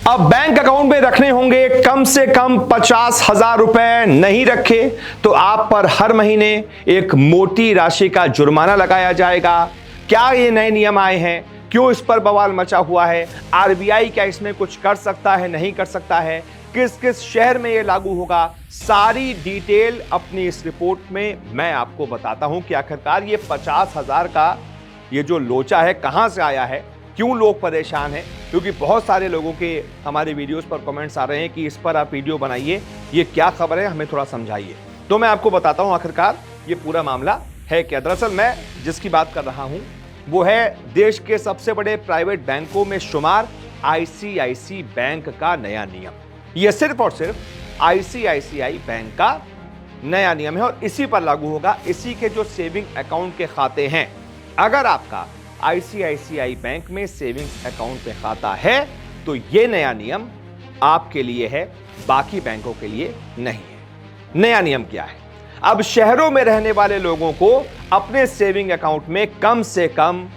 अब bank account में रखने होंगे कम से कम 50,000 रुपए, नहीं रखे तो आप पर हर महीने एक मोटी राशि का जुर्माना लगाया जाएगा। क्या ये नए नियम आए हैं, क्यों इस पर बवाल मचा हुआ है, आरबीआई क्या इसमें कुछ कर सकता है, नहीं कर सकता है, किस किस शहर में ये लागू होगा, सारी डिटेल अपनी इस रिपोर्ट में मैं आपको बताता हूं कि आखिरकार ये 50,000 का ये जो लोचा है कहां से आया है, क्यों लोग परेशान हैं। क्योंकि बहुत सारे लोगों के हमारे वीडियोस पर कमेंट्स आ रहे हैं कि इस पर आप वीडियो बनाइए, ये क्या खबर है, हमें थोड़ा समझाइए। तो मैं आपको बताता हूं आखिरकार ये पूरा मामला है क्या। दरअसल मैं जिसकी बात कर रहा हूं वो है देश के सबसे बड़े प्राइवेट बैंकों में शुमार आईसीआईसी बैंक का नया नियम। यह सिर्फ और सिर्फ आईसीआईसीआई बैंक का नया नियम है और इसी पर लागू होगा, इसी के जो सेविंग अकाउंट के खाते हैं। अगर आपका आईसीआईसीआई बैंक में सेविंग्स अकाउंट में खाता है तो यह नया नियम आपके लिए है, बाकी बैंकों के लिए नहीं है। नया नियम क्या है? अब शहरों में रहने वाले लोगों को अपने सेविंग अकाउंट में कम से कम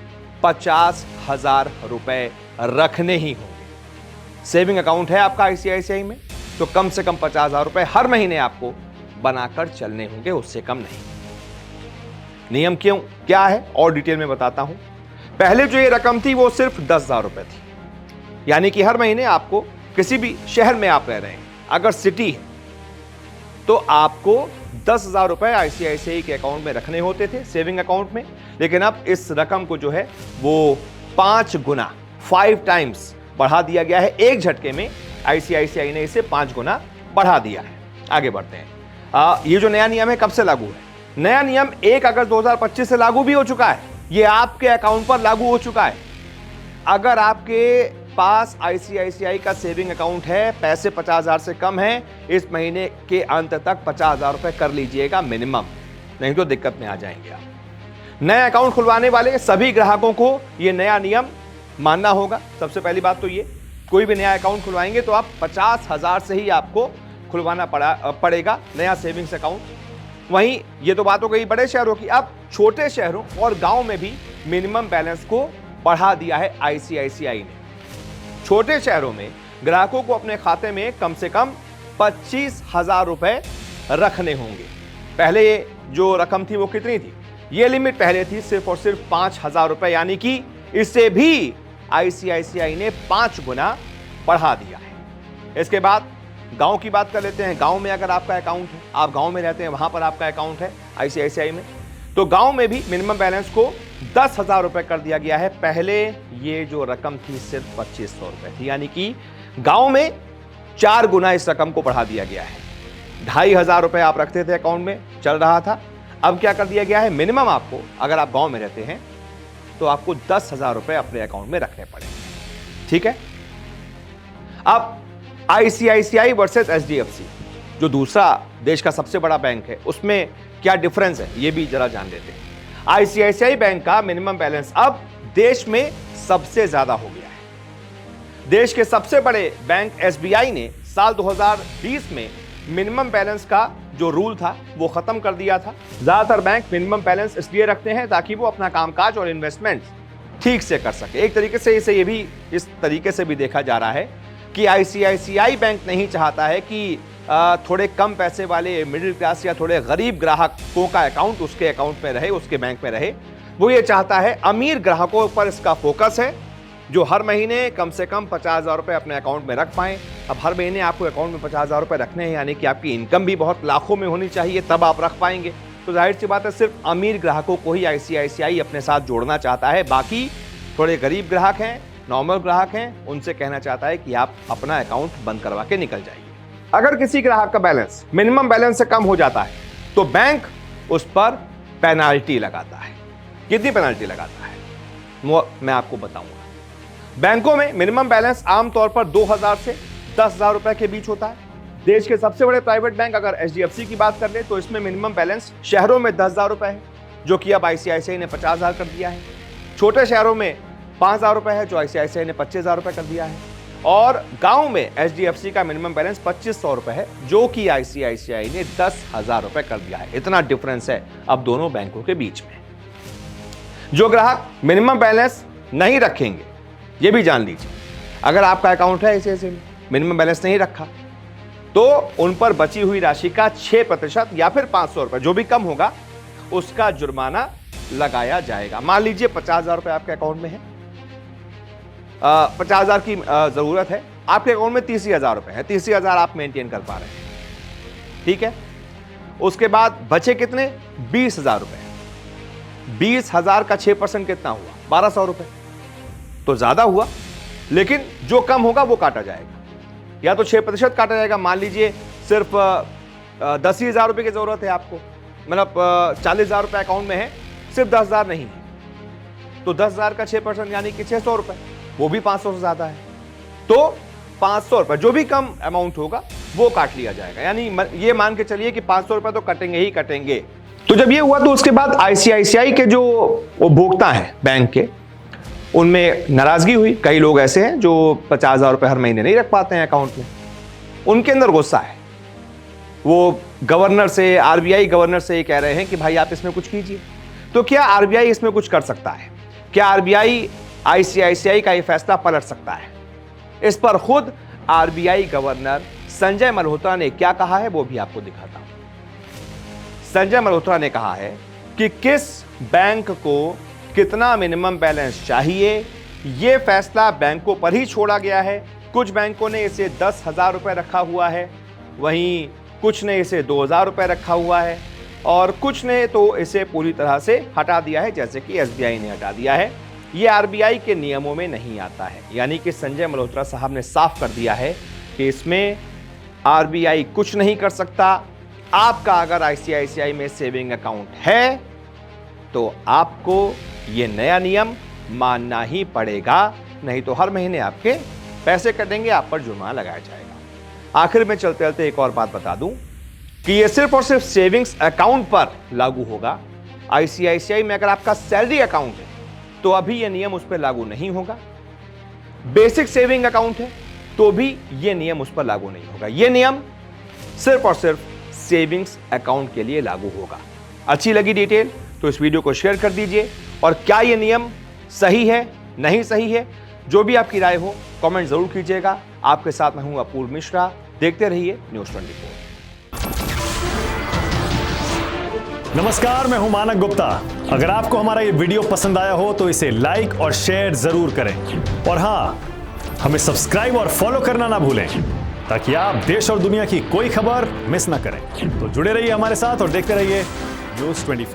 50,000 रुपए रखने ही होंगे। सेविंग अकाउंट है आपका आईसीआईसीआई में तो कम से कम 50,000 रुपए हर महीने आपको बनाकर चलने होंगे, उससे कम नहीं। नियम क्यों क्या है और डिटेल में बताता हूं। पहले जो ये रकम थी वो सिर्फ 10,000 रुपए थी, यानी कि हर महीने आपको किसी भी शहर में आप रह रहे हैं, अगर सिटी है तो आपको 10,000 रुपए आईसीआईसीआई के अकाउंट में रखने होते थे सेविंग अकाउंट में। लेकिन अब इस रकम को जो है वो 5 गुना 5 टाइम्स बढ़ा दिया गया है। एक झटके में आईसीआईसीआई ने इसे 5 गुना बढ़ा दिया है। आगे बढ़ते हैं। ये जो नया नियम है कब से लागू है? नया नियम 1 अगस्त 2025 से लागू भी हो चुका है। ये आपके अकाउंट पर लागू हो चुका है। अगर आपके पास आईसीआईसीआई का सेविंग अकाउंट है, पैसे 50,000 से कम है, इस महीने के अंत तक 50,000 रुपए कर लीजिएगा मिनिमम, नहीं तो दिक्कत में आ जाएंगे आप। नया अकाउंट खुलवाने वाले सभी ग्राहकों को यह नया नियम मानना होगा। सबसे पहली बात तो ये, कोई भी नया अकाउंट खुलवाएंगे तो आप 50,000 से ही आपको खुलवाना पड़ेगा नया सेविंग्स अकाउंट। वहीं ये तो बात हो गई बड़े शहरों की। अब छोटे शहरों और गांव में भी मिनिमम बैलेंस को बढ़ा दिया है आईसीआईसीआई ने। छोटे शहरों में ग्राहकों को अपने खाते में कम से कम 25,000 रुपए रखने होंगे। पहले जो रकम थी वो कितनी थी? ये लिमिट पहले थी सिर्फ और सिर्फ 5,000 रुपए, यानी कि इससे भी आईसीआईसीआई ने 5 गुना बढ़ा दिया है। इसके बाद गांव की बात कर लेते हैं। गांव में अगर आपका अकाउंट है, आप गांव में रहते हैं, वहां पर आपका अकाउंट है आईसीआईसीआई में, तो गांव में भी मिनिमम बैलेंस को 10,000 रुपए कर दिया गया है। पहले ये जो रकम थी सिर्फ 2,500 रुपए थी, यानी कि गांव में 4 गुना इस रकम को बढ़ा दिया गया है। 2,500 रुपए आप रखते थे अकाउंट में, चल रहा था। अब क्या कर दिया गया है? मिनिमम आपको, अगर आप गांव में रहते हैं तो आपको 10,000 रुपए अपने अकाउंट में रखने पड़ेंगे। ठीक है। अब आईसीआईसीआई वर्सेस एचडीएफसी, जो दूसरा देश का सबसे बड़ा बैंक है, उसमें क्या डिफरेंस है ये भी जरा जान लेते हैं। आईसीआईसीआई बैंक का मिनिमम बैलेंस अब देश में सबसे ज्यादा हो गया है। देश के सबसे बड़े बैंक एसबीआई ने साल 2020 में मिनिमम बैलेंस का जो रूल था वो खत्म कर दिया था। ज्यादातर बैंक मिनिमम बैलेंस इसलिए रखते हैं ताकि वो अपना कामकाज और इन्वेस्टमेंट ठीक से कर सके। एक तरीके से इसे ये भी इस तरीके से भी देखा जा रहा है कि आईसीआईसीआई बैंक नहीं चाहता है कि थोड़े कम पैसे वाले मिडिल क्लास या थोड़े गरीब ग्राहकों का अकाउंट उसके अकाउंट में रहे, उसके बैंक में रहे। वो ये चाहता है अमीर ग्राहकों पर इसका फोकस है, जो हर महीने कम से कम 50,000 रुपए अपने अकाउंट में रख पाएं। अब हर महीने आपको अकाउंट में 50,000 रुपए रखने हैं, यानी कि आपकी इनकम भी बहुत लाखों में होनी चाहिए, तब आप रख पाएंगे। तो जाहिर सी बात है सिर्फ अमीर ग्राहकों को ही आईसीआईसीआई अपने साथ जोड़ना चाहता है। बाकी थोड़े गरीब ग्राहक हैं, नॉर्मल ग्राहक हैं, उनसे कहना चाहता है कि आप अपना अकाउंट बंद करवा के निकल जाइए। अगर किसी ग्राहक का बैलेंस मिनिमम बैलेंस से कम हो जाता है तो बैंक उस पर पेनाल्टी लगाता है। कितनी पेनाल्टी लगाता है वो मैं आपको बताऊंगा। बैंकों में मिनिमम बैलेंस आमतौर पर 2,000 से 10,000 रुपए के बीच होता है। देश के सबसे बड़े प्राइवेट बैंक अगर एचडीएफसी की बात कर ले तो इसमें मिनिमम बैलेंस शहरों में 10,000 रुपए है, जो कि अब आईसीआईसीआई ने 50,000 कर दिया है। छोटे शहरों में 5,000 रुपए है, जो आईसीआईसीआई ने 25,000 रुपए कर दिया है। और गांव में एचडीएफसी का मिनिमम बैलेंस 2,500 रुपए है, जो कि आईसीआईसीआई ने 10,000 रुपए कर दिया है। इतना डिफरेंस है अब दोनों बैंकों के बीच में। जो ग्राहक मिनिमम बैलेंस नहीं रखेंगे, ये भी जान लीजिए, अगर आपका अकाउंट है ऐसे में मिनिमम बैलेंस नहीं रखा तो उन पर बची हुई राशि का 6% या फिर 500 रुपए जो भी कम होगा उसका जुर्माना लगाया जाएगा। मान लीजिए 50,000 रुपए आपके अकाउंट में है, 50,000 की जरूरत है, आपके अकाउंट में 30,000 रुपए है, 30,000 आप मेंटेन कर पा रहे हैं, ठीक है। उसके बाद बचे कितने? 20,000 रुपए। 20,000 का 6% कितना हुआ? 1,200 रुपए। तो ज्यादा हुआ, लेकिन जो कम होगा वो काटा जाएगा, या तो 6% काटा जाएगा। मान लीजिए सिर्फ 10,000 रुपए की जरूरत है आपको, मतलब 40,000 रुपए अकाउंट में है, सिर्फ 10,000 नहीं है, तो 10,000 का 6% यानी कि 600 रुपए, वो भी 500 से ज्यादा है, तो 500 रुपए जो भी कम अमाउंट होगा वो काट लिया जाएगा। यानी ये मान के चलिए कि 500 रुपए तो कटेंगे ही कटेंगे। तो जब ये हुआ तो उसके बाद आईसीआईसीआई के जो उपभोक्ता हैं बैंक के, उनमें नाराजगी हुई। कई लोग ऐसे हैं जो 50,000 रुपए हर महीने नहीं रख पाते हैं अकाउंट में, उनके अंदर गुस्सा है। वो गवर्नर से, आरबीआई गवर्नर से ये कह रहे हैं कि भाई आप इसमें कुछ कीजिए। तो क्या आरबीआई इसमें कुछ कर सकता है? क्या आरबीआई आईसीआईसीआई का ये फैसला पलट सकता है? इस पर खुद आरबीआई गवर्नर संजय मल्होत्रा ने क्या कहा है वो भी आपको दिखाता हूं। संजय मल्होत्रा ने कहा है कि किस बैंक को कितना मिनिमम बैलेंस चाहिए यह फैसला बैंकों पर ही छोड़ा गया है। कुछ बैंकों ने इसे 10,000 रुपए रखा हुआ है, वहीं कुछ ने इसे 2,000 रुपए रखा हुआ है, और कुछ ने तो इसे पूरी तरह से हटा दिया है, जैसे कि एसबीआई ने हटा दिया है। यह आरबीआई के नियमों में नहीं आता है। यानी कि संजय मल्होत्रा साहब ने साफ कर दिया है कि इसमें आरबीआई कुछ नहीं कर सकता। आपका अगर आईसीआईसीआई में सेविंग अकाउंट है तो आपको यह नया नियम मानना ही पड़ेगा, नहीं तो हर महीने आपके पैसे कटेंगे, आप पर जुर्माना लगाया जाएगा। आखिर में चलते चलते एक और बात बता दूं कि यह सिर्फ और सिर्फ सेविंग्स अकाउंट पर लागू होगा। आईसीआईसीआई में अगर आपका सैलरी अकाउंट है तो अभी यह नियम उस पर लागू नहीं होगा। बेसिक सेविंग अकाउंट है तो भी यह नियम उस पर लागू नहीं होगा। यह नियम सिर्फ और सिर्फ सेविंग्स अकाउंट के लिए लागू होगा। अच्छी लगी डिटेल तो इस वीडियो को शेयर कर दीजिए, और क्या यह नियम सही है नहीं सही है, जो भी आपकी राय हो कमेंट जरूर कीजिएगा। आपके साथ मैं हूं अपूर्व मिश्रा, देखते रहिए न्यूज़ 24। नमस्कार, मैं हूं मानक गुप्ता। अगर आपको हमारा ये वीडियो पसंद आया हो तो इसे लाइक और शेयर जरूर करें, और हां, हमें सब्सक्राइब और फॉलो करना ना भूलें ताकि आप देश और दुनिया की कोई खबर मिस ना करें। तो जुड़े रहिए हमारे साथ और देखते रहिए न्यूज़ 24।